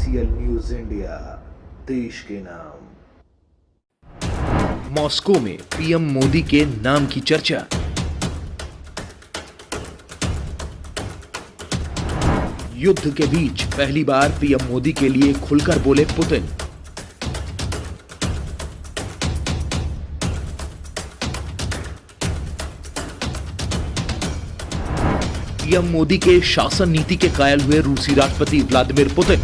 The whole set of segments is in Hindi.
TCL न्यूज इंडिया, देश के नाम। मॉस्को में पीएम मोदी के नाम की चर्चा। युद्ध के बीच पहली बार पीएम मोदी के लिए खुलकर बोले पुतिन। पीएम मोदी के शासन नीति के कायल हुए रूसी राष्ट्रपति व्लादिमीर पुतिन।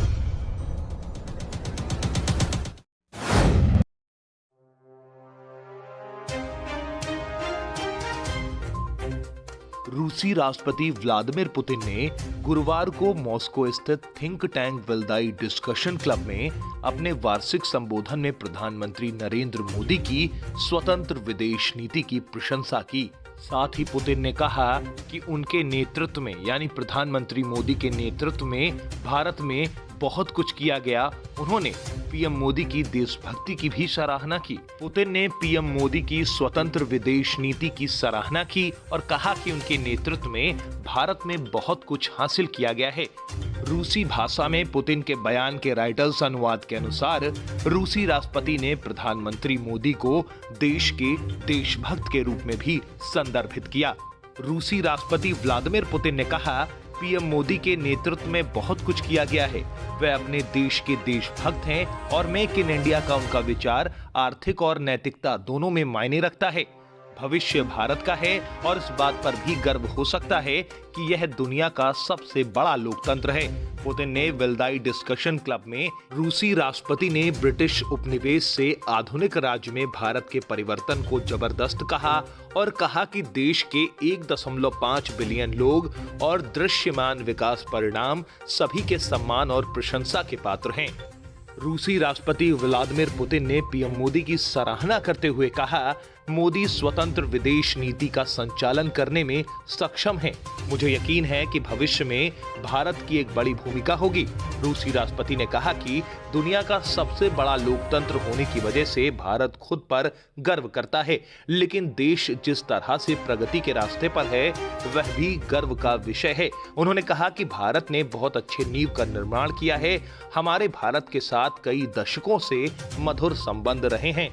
रूसी राष्ट्रपति व्लादिमीर पुतिन ने गुरुवार को मॉस्को स्थित थिंक टैंक वेल्दाई डिस्कशन क्लब में अपने वार्षिक संबोधन में प्रधानमंत्री नरेंद्र मोदी की स्वतंत्र विदेश नीति की प्रशंसा की। साथ ही पुतिन ने कहा कि उनके नेतृत्व में यानी प्रधानमंत्री मोदी के नेतृत्व में भारत में बहुत कुछ किया गया। उन्होंने पीएम मोदी की देशभक्ति की भी सराहना की। पुतिन ने पीएम मोदी की स्वतंत्र विदेश नीति की सराहना की और कहा कि उनके नेतृत्व में भारत में बहुत कुछ हासिल किया गया है। रूसी भाषा में पुतिन के बयान के राइटर्स अनुवाद के अनुसार रूसी राष्ट्रपति ने प्रधानमंत्री मोदी को देश के देशभक्त के रूप में भी संदर्भित किया। रूसी राष्ट्रपति व्लादिमीर पुतिन ने कहा, पीएम मोदी के नेतृत्व में बहुत कुछ किया गया है। वे अपने देश के देशभक्त हैं और मेक इन इंडिया का उनका विचार आर्थिक और नैतिकता दोनों में मायने रखता है। भविष्य भारत का है और इस बात पर भी गर्व हो सकता है कि यह दुनिया का सबसे बड़ा लोकतंत्र है। पुतिन ने वेल्दाई डिस्कशन क्लब में रूसी राष्ट्रपति ने ब्रिटिश उपनिवेश से आधुनिक राज्य में भारत के परिवर्तन को जबरदस्त कहा और कहा कि देश के 1.5 बिलियन लोग और दृश्यमान विकास परिणाम सभी के सम्मान और प्रशंसा के पात्र हैं। रूसी राष्ट्रपति व्लादिमीर पुतिन ने पीएम मोदी की सराहना करते हुए कहा, मोदी स्वतंत्र विदेश नीति का संचालन करने में सक्षम हैं। मुझे यकीन है कि भविष्य में भारत की एक बड़ी भूमिका होगी। रूसी राष्ट्रपति ने कहा कि दुनिया का सबसे बड़ा लोकतंत्र होने की वजह से भारत खुद पर गर्व करता है, लेकिन देश जिस तरह से प्रगति के रास्ते पर है वह भी गर्व का विषय है। उन्होंने कहा कि भारत ने बहुत अच्छे नींव का निर्माण किया है। हमारे भारत के साथ कई दशकों से मधुर संबंध रहे हैं।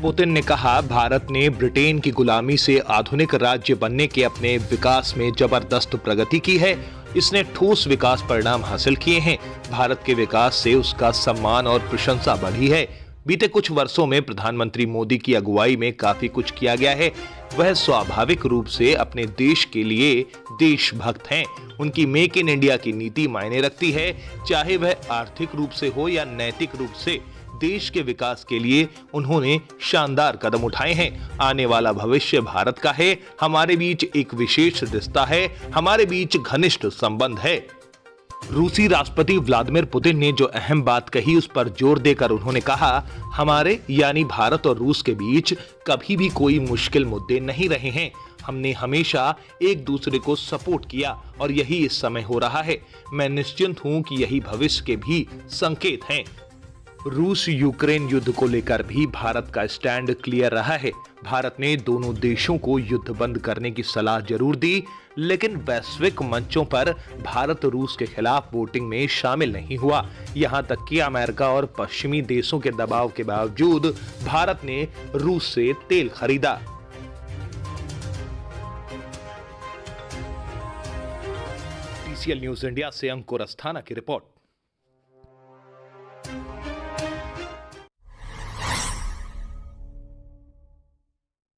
पुतिन ने कहा, भारत ने ब्रिटेन की गुलामी से आधुनिक राज्य बनने के अपने विकास में जबरदस्त प्रगति की है। इसने ठोस विकास परिणाम हासिल किए हैं। भारत के विकास से उसका सम्मान और प्रशंसा बढ़ी है। बीते कुछ वर्षों में प्रधानमंत्री मोदी की अगुवाई में काफी कुछ किया गया है। वह स्वाभाविक रूप से अपने देश के लिए देशभक्त हैं। उनकी मेक इन इंडिया की नीति मायने रखती है, चाहे वह आर्थिक रूप से हो या नैतिक रूप से। देश के विकास के लिए उन्होंने शानदार कदम उठाए हैं। आने वाला भविष्य भारत का है। हमारे बीच एक विशेष रिश्ता है, हमारे बीच घनिष्ठ संबंध है। रूसी राष्ट्रपति व्लादिमीर पुतिन ने जो अहम बात कही उस पर जोर देकर उन्होंने कहा, हमारे यानी भारत और रूस के बीच कभी भी कोई मुश्किल मुद्दे नहीं रहे हैं। हमने हमेशा एक दूसरे को सपोर्ट किया और यही इस समय हो रहा है। मैं निश्चिंत हूं कि यही भविष्य के भी संकेत हैं। रूस यूक्रेन युद्ध को लेकर भी भारत का स्टैंड क्लियर रहा है। भारत ने दोनों देशों को युद्ध बंद करने की सलाह जरूर दी, लेकिन वैश्विक मंचों पर भारत रूस के खिलाफ वोटिंग में शामिल नहीं हुआ। यहां तक कि अमेरिका और पश्चिमी देशों के दबाव के बावजूद भारत ने रूस से तेल खरीदा। TCL न्यूज इंडिया से अंकुर अस्थाना की रिपोर्ट।